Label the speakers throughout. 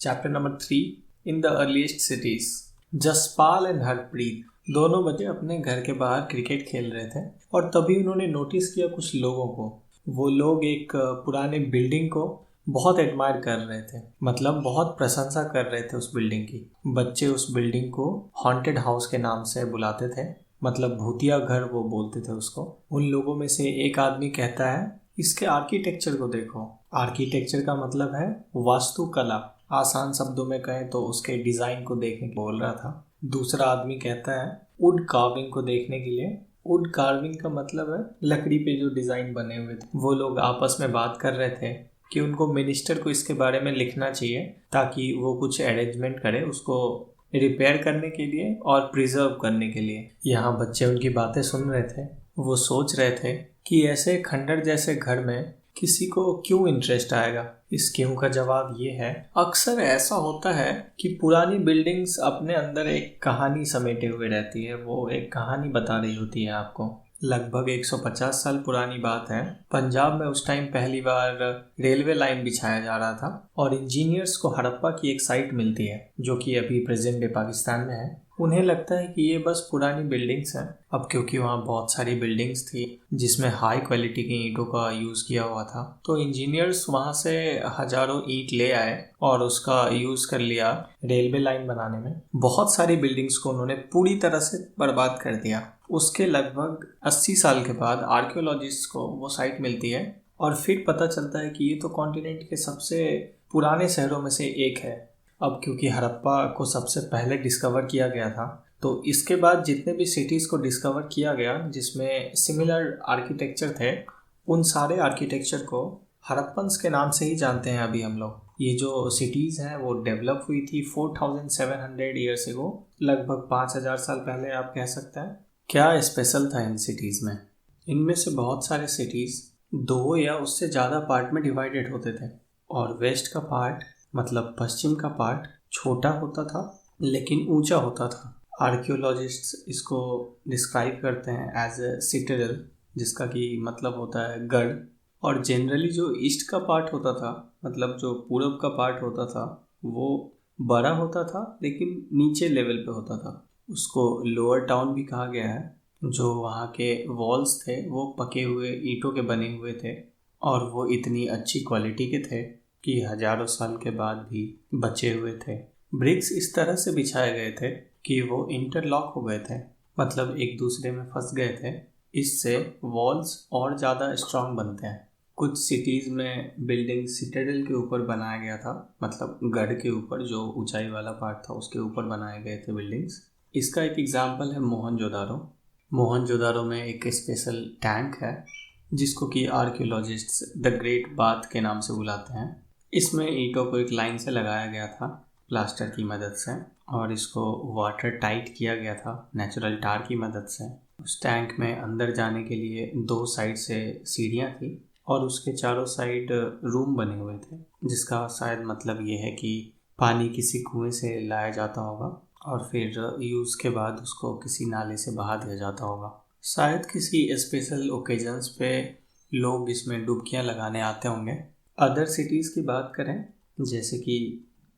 Speaker 1: Chapter number 3 in the earliest cities. Jaspal and Harpreet दोनों बच्चे अपने घर के बाहर क्रिकेट खेल रहे थे और तभी उन्होंने नोटिस किया कुछ लोगों को। वो लोग एक पुराने बिल्डिंग को बहुत एडमायर कर रहे थे, मतलब बहुत प्रशंसा कर रहे थे उस बिल्डिंग की। बच्चे उस बिल्डिंग को हॉन्टेड हाउस के नाम से बुलाते थे, मतलब भूतिया घर वो बोलते थे उसको। उन लोगों में से एक आदमी कहता है, इसके आर्किटेक्चर को देखो। आर्किटेक्चर का मतलब है वास्तुकला, आसान शब्दों में कहें तो उसके डिजाइन को देखने को बोल रहा था। दूसरा आदमी कहता है वुड कार्विंग को देखने के लिए। वुड कार्विंग का मतलब है लकड़ी पे जो डिजाइन बने हुए थे। वो लोग आपस में बात कर रहे थे कि उनको मिनिस्टर को इसके बारे में लिखना चाहिए ताकि वो कुछ अरेंजमेंट करे उसको रिपेयर करने के लिए और प्रिजर्व करने के लिए। यहाँ बच्चे उनकी बातें सुन रहे थे। वो सोच रहे थे कि ऐसे खंडर जैसे घर में किसी को क्यों इंटरेस्ट आएगा। इस क्यों का जवाब ये है, अक्सर ऐसा होता है कि पुरानी बिल्डिंग्स अपने अंदर एक कहानी समेटे हुए रहती है। वो एक कहानी बता रही होती है आपको। लगभग 150 साल पुरानी बात है। पंजाब में उस टाइम पहली बार रेलवे लाइन बिछाया जा रहा था और इंजीनियर्स को हड़प्पा की एक साइट मिलती है जो कि अभी प्रेजेंट डे पाकिस्तान में है। उन्हें लगता है कि ये बस पुरानी बिल्डिंग्स हैं। अब क्योंकि वहाँ बहुत सारी बिल्डिंग्स थी जिसमें हाई क्वालिटी की ईंटों का यूज़ किया हुआ था, तो इंजीनियर्स वहाँ से हजारों ईंट ले आए और उसका यूज़ कर लिया रेलवे लाइन बनाने में। बहुत सारी बिल्डिंग्स को उन्होंने पूरी तरह से बर्बाद कर दिया। उसके लगभग 80 साल के बाद आर्कियोलॉजिस्ट को वो साइट मिलती है और फिर पता चलता है कि ये तो कॉन्टिनेंट के सबसे पुराने शहरों में से एक है। अब क्योंकि हड़प्पा को सबसे पहले डिस्कवर किया गया था, तो इसके बाद जितने भी सिटीज़ को डिस्कवर किया गया जिसमें सिमिलर आर्किटेक्चर थे, उन सारे आर्किटेक्चर को हड़प्पन्स के नाम से ही जानते हैं अभी हम लोग। ये जो सिटीज़ हैं वो डेवलप हुई थी 4700 ईयर्स एगो, लगभग 5000 साल पहले आप कह सकते हैं। क्या स्पेशल था इन सिटीज़ में? इनमें से बहुत सारे सिटीज़ 2 या उससे ज़्यादा पार्ट में डिवाइडेड होते थे और वेस्ट का पार्ट मतलब पश्चिम का पार्ट छोटा होता था लेकिन ऊंचा होता था। आर्कियोलॉजिस्ट्स इसको डिस्क्राइब करते हैं एज ए सिटाडेल, जिसका कि मतलब होता है गढ़। और जनरली जो ईस्ट का पार्ट होता था, मतलब जो पूरब का पार्ट होता था, वो बड़ा होता था लेकिन नीचे लेवल पे होता था। उसको लोअर टाउन भी कहा गया है। जो वहाँ के वॉल्स थे वो पके हुए ईंटों के बने हुए थे और वो इतनी अच्छी क्वालिटी के थे कि हजारों साल के बाद भी बचे हुए थे। ब्रिक्स इस तरह से बिछाए गए थे कि वो इंटरलॉक हो गए थे, मतलब एक दूसरे में फंस गए थे। इससे वॉल्स और ज़्यादा स्ट्रांग बनते हैं। कुछ सिटीज़ में बिल्डिंग सिटाडेल के ऊपर बनाया गया था, मतलब गढ़ के ऊपर जो ऊंचाई वाला पार्ट था उसके ऊपर बनाए गए थे बिल्डिंग्स। इसका एक एग्जाम्पल है मोहनजोदारो। मोहनजोदारो में एक स्पेशल टैंक है जिसको कि आर्कियोलॉजिस्ट्स द ग्रेट बाथ के नाम से बुलाते हैं। इसमें ईंटों को एक लाइन से लगाया गया था प्लास्टर की मदद से और इसको वाटर टाइट किया गया था नेचुरल टार की मदद से। उस टैंक में अंदर जाने के लिए 2 साइड से सीढ़ियाँ थी और उसके चारों साइड रूम बने हुए थे, जिसका शायद मतलब ये है कि पानी किसी कुएं से लाया जाता होगा और फिर यूज़ के बाद उसको किसी नाले से बहा दिया जाता होगा। शायद किसी स्पेशल ओकेजन्स पे लोग इसमें डुबकियाँ लगाने आते होंगे। अदर सिटीज़ की बात करें जैसे कि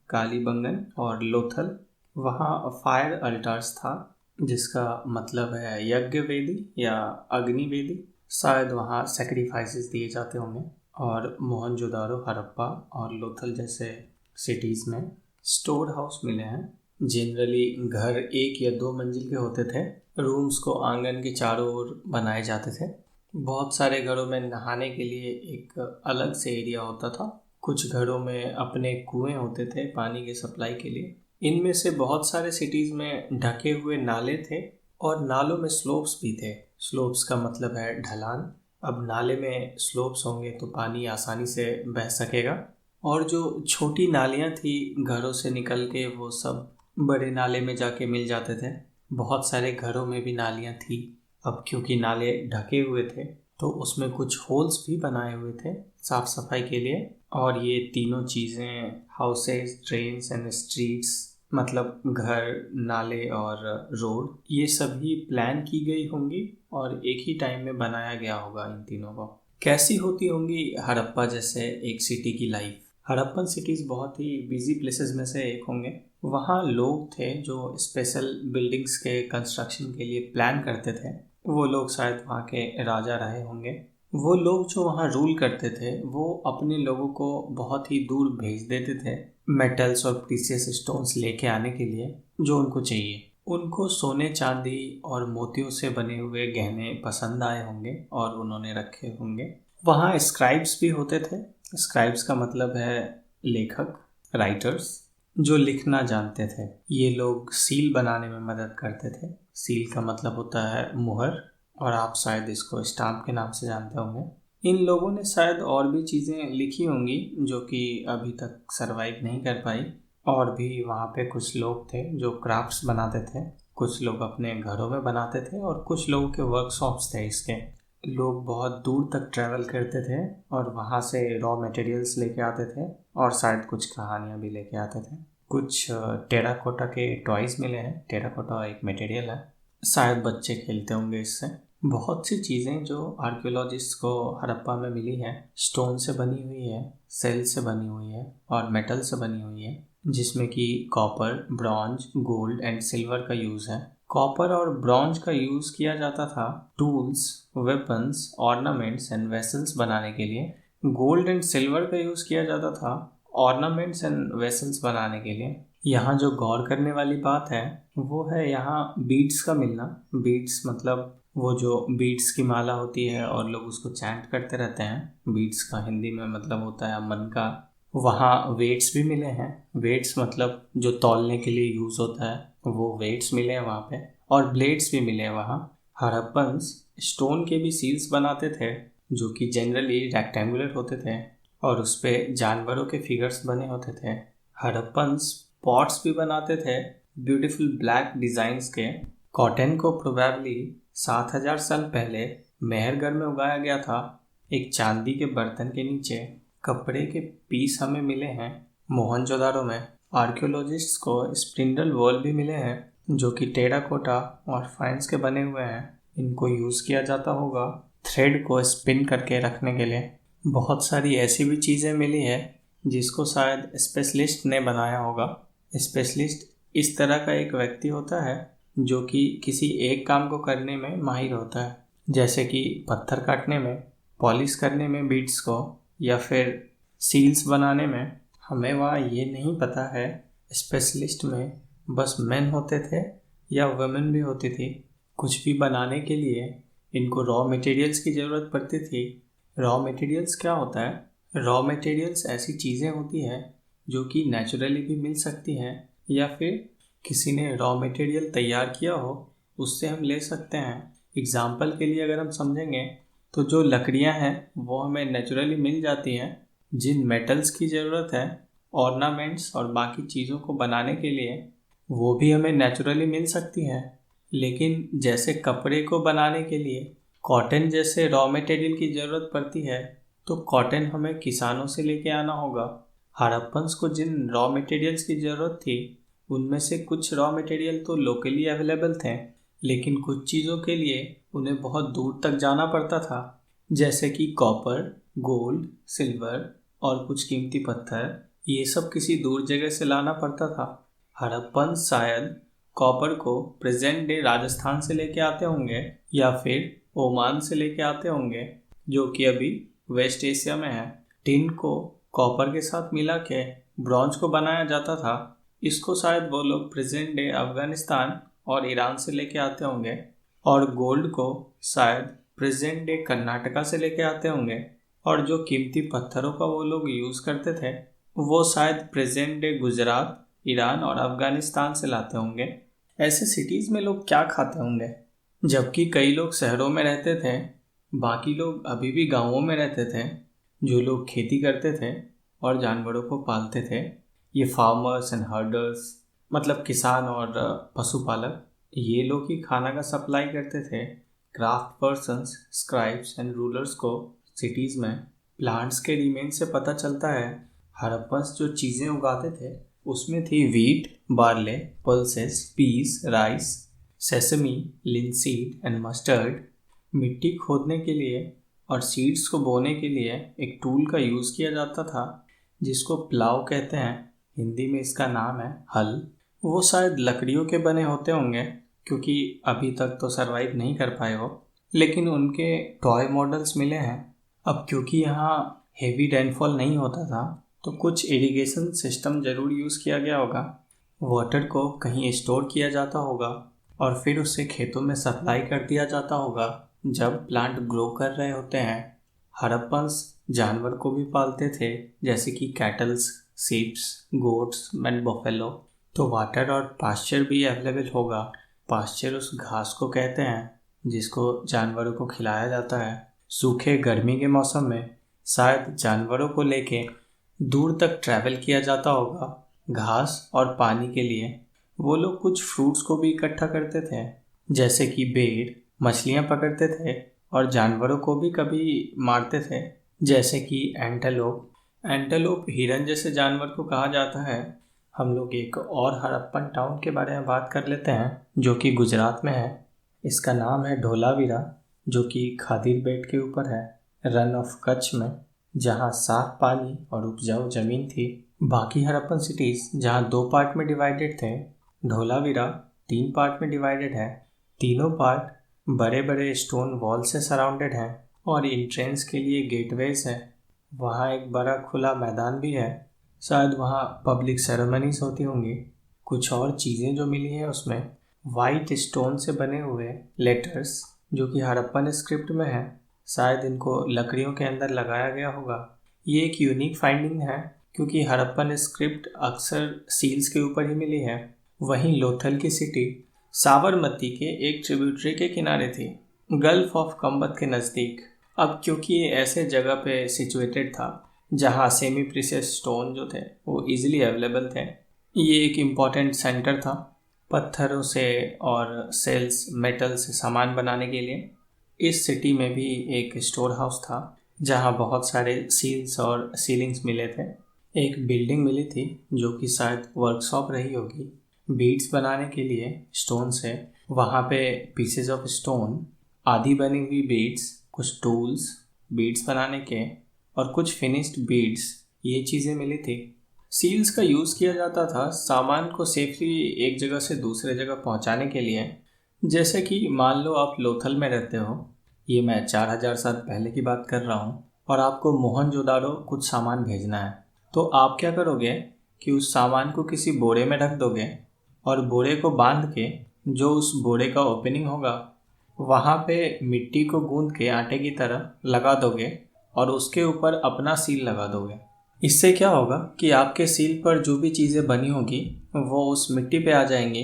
Speaker 1: कालीबंगन और लोथल, वहाँ फायर अल्टार्स था जिसका मतलब है यज्ञ वेदी या अग्नि वेदी। शायद वहाँ सेक्रीफाइसेस दिए जाते होंगे। और मोहनजोदारो, हड़प्पा और लोथल जैसे सिटीज़ में स्टोर हाउस मिले हैं। जनरली घर 1 या 2 मंजिल के होते थे। रूम्स को आंगन के चारों ओर बनाए जाते थे। बहुत सारे घरों में नहाने के लिए एक अलग से एरिया होता था। कुछ घरों में अपने कुएं होते थे पानी के सप्लाई के लिए। इनमें से बहुत सारे सिटीज़ में ढके हुए नाले थे और नालों में स्लोप्स भी थे। स्लोप्स का मतलब है ढलान। अब नाले में स्लोप्स होंगे तो पानी आसानी से बह सकेगा। और जो छोटी नालियाँ थी घरों से निकल के वो सब बड़े नाले में जाके मिल जाते थे। बहुत सारे घरों में भी नालियाँ थी। अब क्योंकि नाले ढके हुए थे तो उसमें कुछ होल्स भी बनाए हुए थे साफ सफाई के लिए। और ये तीनों चीज़ें, हाउसेस, ड्रेन्स एंड स्ट्रीट्स, मतलब घर, नाले और रोड, ये सभी प्लान की गई होंगी और एक ही टाइम में बनाया गया होगा इन तीनों को। कैसी होती होंगी हड़प्पा जैसे एक सिटी की लाइफ? हड़प्पन सिटीज़ बहुत ही बिजी प्लेसेस में से एक होंगे। वहाँ लोग थे जो स्पेशल बिल्डिंग्स के कंस्ट्रक्शन के लिए प्लान करते थे। वो लोग शायद वहाँ के राजा रहे होंगे। वो लोग जो वहाँ रूल करते थे वो अपने लोगों को बहुत ही दूर भेज देते थे मेटल्स और प्रीशियस स्टोन्स लेके आने के लिए जो उनको चाहिए। उनको सोने चांदी और मोतियों से बने हुए गहने पसंद आए होंगे और उन्होंने रखे होंगे। वहाँ स्क्राइब्स भी होते थे। स्क्राइब्स का मतलब है लेखक, राइटर्स, जो लिखना जानते थे। ये लोग सील बनाने में मदद करते थे। सील का मतलब होता है मुहर, और आप शायद इसको स्टाम्प के नाम से जानते होंगे। इन लोगों ने शायद और भी चीज़ें लिखी होंगी जो कि अभी तक सरवाइव नहीं कर पाई। और भी वहाँ पे कुछ लोग थे जो क्राफ्ट्स बनाते थे। कुछ लोग अपने घरों में बनाते थे और कुछ लोगों के वर्कशॉप्स थे इसके। लोग बहुत दूर तक ट्रैवल करते थे और वहाँ से रॉ मटेरियल्स लेके आते थे और शायद कुछ कहानियाँ भी लेके आते थे। कुछ टेराकोटा के टॉयज़ मिले हैं। टेराकोटा एक मटेरियल है, शायद बच्चे खेलते होंगे इससे। बहुत सी चीज़ें जो आर्कियोलॉजिस्ट को हड़प्पा में मिली है स्टोन से बनी हुई है, सेल से बनी हुई है और मेटल से बनी हुई है, जिसमें कि copper, bronze, gold and silver का यूज़ है। कॉपर और ब्रॉन्ज का यूज़ किया जाता था tools, weapons, ornaments and vessels बनाने के लिए। गोल्ड एंड सिल्वर का यूज़ किया जाता था ऑर्नामेंट्स एंड वेसल्स बनाने के लिए। यहाँ जो गौर करने वाली बात है वो है यहाँ बीड्स का मिलना। बीड्स मतलब वो जो बीड्स की माला होती है और लोग उसको चैंट करते रहते हैं। बीड्स का हिंदी में मतलब होता है मन का। वहाँ वेट्स भी मिले हैं। वेट्स मतलब जो तौलने के लिए यूज़ होता है वो वेट्स मिले हैं वहाँ पे, और ब्लेड्स भी मिले हैं वहाँ। हड़प्पन्स स्टोन के भी सील्स बनाते थे जो कि जनरली रेक्टेंगुलर होते थे और उस पे जानवरों के फिगर्स बने होते थे। हड़प्पन्स पॉट्स भी बनाते थे ब्यूटीफुल ब्लैक डिज़ाइंस के। कॉटन को प्रोबेबली 7000 साल पहले मेहरगढ़ में उगाया गया था। एक चांदी के बर्तन के नीचे कपड़े के पीस हमें मिले हैं मोहनजोदारो में। आर्कियोलॉजिस्ट्स को स्पिंडल वॉल भी मिले हैं जो कि टेराकोटा और फाइन्स के बने हुए हैं। इनको यूज़ किया जाता होगा थ्रेड को स्पिन करके रखने के लिए। बहुत सारी ऐसी भी चीज़ें मिली है जिसको शायद स्पेशलिस्ट ने बनाया होगा। स्पेशलिस्ट इस तरह का एक व्यक्ति होता है जो कि किसी एक काम को करने में माहिर होता है, जैसे कि पत्थर काटने में, पॉलिश करने में बीड्स को, या फिर सील्स बनाने में। हमें वहाँ ये नहीं पता है स्पेशलिस्ट में बस मेन होते थे या वुमेन भी होती थी। कुछ भी बनाने के लिए इनको रॉ मटेरियल्स की ज़रूरत पड़ती थी। रॉ मटेरियल्स क्या होता है? रॉ मटेरियल्स ऐसी चीज़ें होती हैं जो कि नेचुरली भी मिल सकती हैं या फिर किसी ने रॉ मटेरियल तैयार किया हो उससे हम ले सकते हैं। एग्जाम्पल के लिए अगर हम समझेंगे तो जो लकड़ियां हैं वो हमें नेचुरली मिल जाती हैं। जिन मेटल्स की ज़रूरत है ऑर्नामेंट्स और बाकी चीज़ों को बनाने के लिए वो भी हमें नेचुरली मिल सकती हैं। लेकिन जैसे कपड़े को बनाने के लिए कॉटन जैसे रॉ मटेरियल की ज़रूरत पड़ती है तो कॉटन हमें किसानों से लेके आना होगा। हड़प्पन्स को जिन रॉ मटेरियल्स की ज़रूरत थी उनमें से कुछ रॉ मटेरियल तो लोकली अवेलेबल थे, लेकिन कुछ चीज़ों के लिए उन्हें बहुत दूर तक जाना पड़ता था, जैसे कि कॉपर, गोल्ड, सिल्वर और कुछ कीमती पत्थर। ये सब किसी दूर जगह से लाना पड़ता था। हड़प्पन शायद कॉपर को प्रेजेंट डे राजस्थान से लेके आते होंगे या फिर ओमान से लेके आते होंगे जो कि अभी वेस्ट एशिया में है। टिन को कॉपर के साथ मिला के ब्रॉन्ज को बनाया जाता था। इसको शायद वो लोग प्रेजेंट डे अफगानिस्तान और ईरान से लेके आते होंगे, और गोल्ड को शायद प्रेजेंट डे कर्नाटका से लेके आते होंगे, और जो कीमती पत्थरों का वो लोग यूज़ करते थे वो शायद प्रेजेंट डे गुजरात, ईरान और अफगानिस्तान से लाते होंगे। ऐसे सिटीज़ में लोग क्या खाते होंगे? जबकि कई लोग शहरों में रहते थे, बाकी लोग अभी भी गाँवों में रहते थे जो लोग खेती करते थे और जानवरों को पालते थे। ये फार्मर्स एंड हर्डर्स मतलब किसान और पशुपालक, ये लोग ही खाना का सप्लाई करते थे craft persons, scribes and rulers को सिटीज़ में। प्लांट्स के रिमेन से पता चलता है हड़प्पन्स जो चीज़ें उगाते थे उसमें थी wheat, barley, pulses, peas, rice, sesame, linseed and mustard. मिट्टी खोदने के लिए और सीड्स को बोने के लिए एक टूल का यूज़ किया जाता था जिसको प्लाव कहते हैं, हिंदी में इसका नाम है हल। वो शायद लकड़ियों के बने होते होंगे क्योंकि अभी तक तो सरवाइव नहीं कर पाए वो, लेकिन उनके टॉय मॉडल्स मिले हैं। अब क्योंकि यहाँ हेवी रेनफॉल नहीं होता था तो कुछ इरिगेशन सिस्टम ज़रूर यूज़ किया गया होगा। वाटर को कहीं स्टोर किया जाता होगा और फिर उसे खेतों में सप्लाई कर दिया जाता होगा जब प्लांट ग्रो कर रहे होते हैं। हड़प्पन्स जानवर को भी पालते थे, जैसे कि कैटल्स, सीप्स, गोट्स एंड बफेलो। तो वाटर और पास्चर भी अवेलेबल होगा। पास्चर उस घास को कहते हैं जिसको जानवरों को खिलाया जाता है। सूखे गर्मी के मौसम में शायद जानवरों को लेके दूर तक ट्रैवल किया जाता होगा घास और पानी के लिए। वो लोग कुछ फ्रूट्स को भी इकट्ठा करते थे, जैसे कि बेर, मछलियाँ पकड़ते थे और जानवरों को भी कभी मारते थे, जैसे कि एंटेलोप। एंटेलोप हिरन जैसे जानवर को कहा जाता है। हम लोग एक और हड़प्पन टाउन के बारे में बात कर लेते हैं जो कि गुजरात में है। इसका नाम है धोलावीरा, जो कि खादीर बेट के ऊपर है, रन ऑफ कच्छ में, जहाँ साफ पानी और उपजाऊ जमीन थी। बाकी हड़प्पन सिटीज़ जहाँ 2 पार्ट में डिवाइडेड थे, धोलावीरा 3 पार्ट में डिवाइडेड है। तीनों पार्ट बड़े बड़े स्टोन वॉल से सराउंडेड हैं और एंट्रेंस के लिए गेटवेज है। वहाँ एक बड़ा खुला मैदान भी है, शायद वहाँ पब्लिक सेरेमनीज होती होंगी। कुछ और चीज़ें जो मिली हैं उसमें वाइट स्टोन से बने हुए लेटर्स जो कि हड़प्पन स्क्रिप्ट में है। शायद इनको लकड़ियों के अंदर लगाया गया होगा। ये एक यूनिक फाइंडिंग है क्योंकि हड़प्पन स्क्रिप्ट अक्सर सील्स के ऊपर ही मिली है। वहीं लोथल की सिटी साबरमती के एक ट्रिब्यूटरी के किनारे थी, गल्फ ऑफ कंबत के नज़दीक। अब क्योंकि ये ऐसे जगह पे सिचुएटेड था जहाँ सेमी प्रीशियस स्टोन जो थे वो इजीली अवेलेबल थे, ये एक इम्पॉर्टेंट सेंटर था पत्थरों से और सेल्स मेटल से सामान बनाने के लिए। इस सिटी में भी एक स्टोर हाउस था जहाँ बहुत सारे सील्स और सीलिंग्स मिले थे। एक बिल्डिंग मिली थी जो कि शायद वर्कशॉप रही होगी बीड्स बनाने के लिए स्टोन से। वहाँ पे पीसेज ऑफ स्टोन, आधी बनी हुई बीड्स, कुछ टूल्स बीड्स बनाने के और कुछ फिनिश्ड बीड्स, ये चीज़ें मिली थी। सील्स का यूज़ किया जाता था सामान को सेफली एक जगह से दूसरे जगह पहुँचाने के लिए। जैसे कि मान लो आप लोथल में रहते हो, ये मैं 4000 साल पहले की बात कर रहा हूँ, और आपको मोहनजोदाड़ो कुछ सामान भेजना है, तो आप क्या करोगे कि उस सामान को किसी बोरे में रख दोगे और बोरे को बांध के जो उस बोरे का ओपनिंग होगा वहाँ पे मिट्टी को गूंद के आटे की तरह लगा दोगे और उसके ऊपर अपना सील लगा दोगे। इससे क्या होगा कि आपके सील पर जो भी चीज़ें बनी होगी वो उस मिट्टी पे आ जाएंगी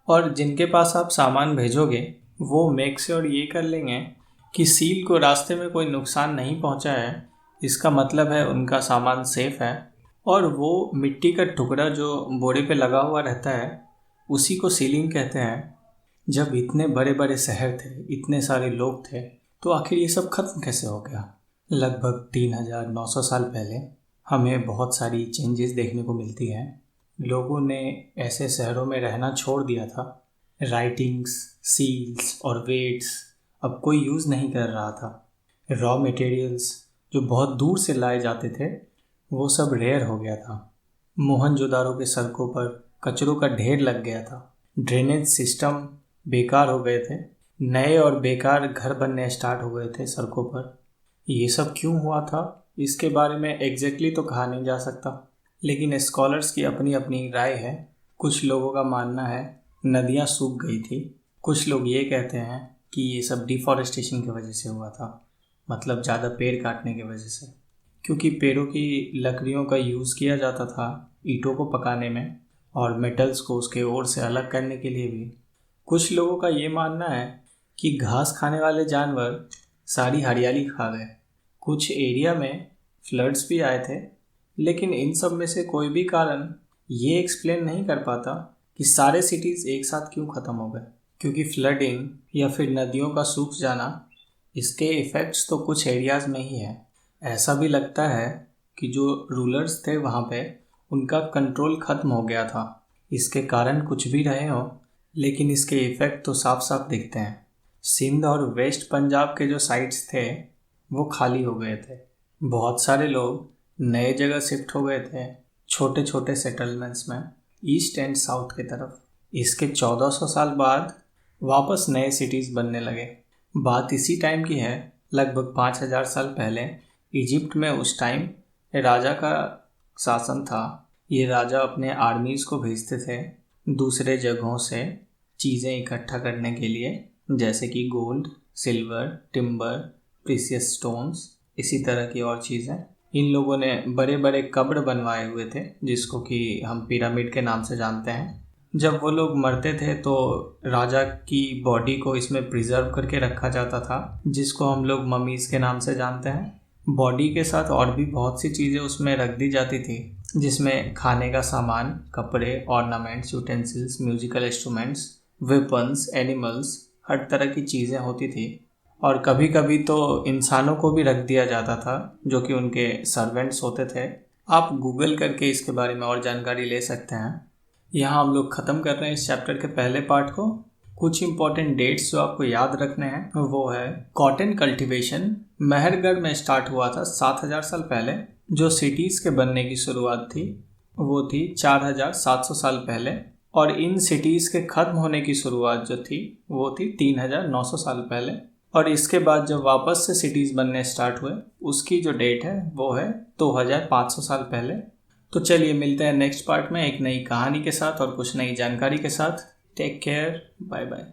Speaker 1: और जिनके पास आप सामान भेजोगे वो मेक श्योर ये कर लेंगे कि सील को रास्ते में कोई नुकसान नहीं पहुंचा है। इसका मतलब है उनका सामान सेफ है। और वो मिट्टी का टुकड़ा जो बोरे पे लगा हुआ रहता है उसी को सीलिंग कहते हैं। जब इतने बड़े बड़े शहर थे, इतने सारे लोग थे, तो आखिर ये सब खत्म कैसे हो गया? लगभग 3900 साल पहले हमें बहुत सारी चेंजेस देखने को मिलती हैं। लोगों ने ऐसे शहरों में रहना छोड़ दिया था। राइटिंग्स, सील्स और वेट्स अब कोई यूज़ नहीं कर रहा था। रॉ मटेरियल्स जो बहुत दूर से लाए जाते थे वो सब रेयर हो गया था। मोहनजोदारो के सड़कों पर कचरों का ढेर लग गया था। ड्रेनेज सिस्टम बेकार हो गए थे। नए और बेकार घर बनने स्टार्ट हो गए थे सड़कों पर। ये सब क्यों हुआ था इसके बारे में एग्जैक्टली तो कहा नहीं जा सकता, लेकिन स्कॉलर्स की अपनी अपनी राय है। कुछ लोगों का मानना है नदियाँ सूख गई थी। कुछ लोग ये कहते हैं कि ये सब डिफॉरेस्टेशन की वजह से हुआ था, मतलब ज़्यादा पेड़ काटने की वजह से, क्योंकि पेड़ों की लकड़ियों का यूज़ किया जाता था ईंटों को पकाने में और मेटल्स को उसके ओर से अलग करने के लिए भी। कुछ लोगों का ये मानना है कि घास खाने वाले जानवर सारी हरियाली खा गए। कुछ एरिया में फ्लड्स भी आए थे, लेकिन इन सब में से कोई भी कारण ये एक्सप्लेन नहीं कर पाता कि सारे सिटीज़ एक साथ क्यों ख़त्म हो गए। क्योंकि फ्लडिंग या फिर नदियों का सूख जाना, इसके इफ़ेक्ट्स तो कुछ एरियाज़ में ही है। ऐसा भी लगता है कि जो रूलर्स थे वहाँ पे उनका कंट्रोल ख़त्म हो गया था। इसके कारण कुछ भी रहे हो, लेकिन इसके इफ़ेक्ट तो साफ साफ दिखते हैं। सिंध और वेस्ट पंजाब के जो साइट्स थे वो खाली हो गए थे। बहुत सारे लोग नए जगह शिफ्ट हो गए थे, छोटे छोटे सेटलमेंट्स में, ईस्ट एंड साउथ की तरफ। इसके 1400 साल बाद वापस नए सिटीज़ बनने लगे। बात इसी टाइम की है, लगभग 5000 साल पहले इजिप्ट में उस टाइम राजा का शासन था। ये राजा अपने आर्मीज़ को भेजते थे दूसरे जगहों से चीज़ें इकट्ठा करने के लिए, जैसे कि gold, silver, timber, precious stones, इसी तरह की और चीज़ें। इन लोगों ने बड़े बड़े कब्र बनवाए हुए थे, जिसको कि हम पिरामिड के नाम से जानते हैं। जब वो लोग मरते थे तो राजा की बॉडी को इसमें प्रिजर्व करके रखा जाता था, जिसको हम लोग ममीज़ के नाम से जानते हैं। बॉडी के साथ और भी बहुत सी चीज़ें उसमें रख दी जाती थी, जिसमें खाने का सामान, कपड़े, ornaments, utensils, musical instruments, weapons, animals, हर तरह की चीज़ें होती थी। और कभी कभी तो इंसानों को भी रख दिया जाता था, जो कि उनके सर्वेंट्स होते थे। आप गूगल करके इसके बारे में और जानकारी ले सकते हैं। यहाँ हम लोग ख़त्म कर रहे हैं इस चैप्टर के पहले पार्ट को। कुछ इंपॉर्टेंट डेट्स जो आपको याद रखने हैं वो है, कॉटन कल्टीवेशन मेहरगढ़ में स्टार्ट हुआ था 7000 साल पहले। जो सिटीज़ के बनने की शुरुआत थी वो थी 4700 साल पहले, और इन सिटीज़ के ख़त्म होने की शुरुआत जो थी वो थी 3900 साल पहले। और इसके बाद जब वापस से सिटीज़ बनने स्टार्ट हुए, उसकी जो डेट है वो है 2500 साल पहले। तो चलिए मिलते हैं नेक्स्ट पार्ट में एक नई कहानी के साथ और कुछ नई जानकारी के साथ। Take care, bye bye.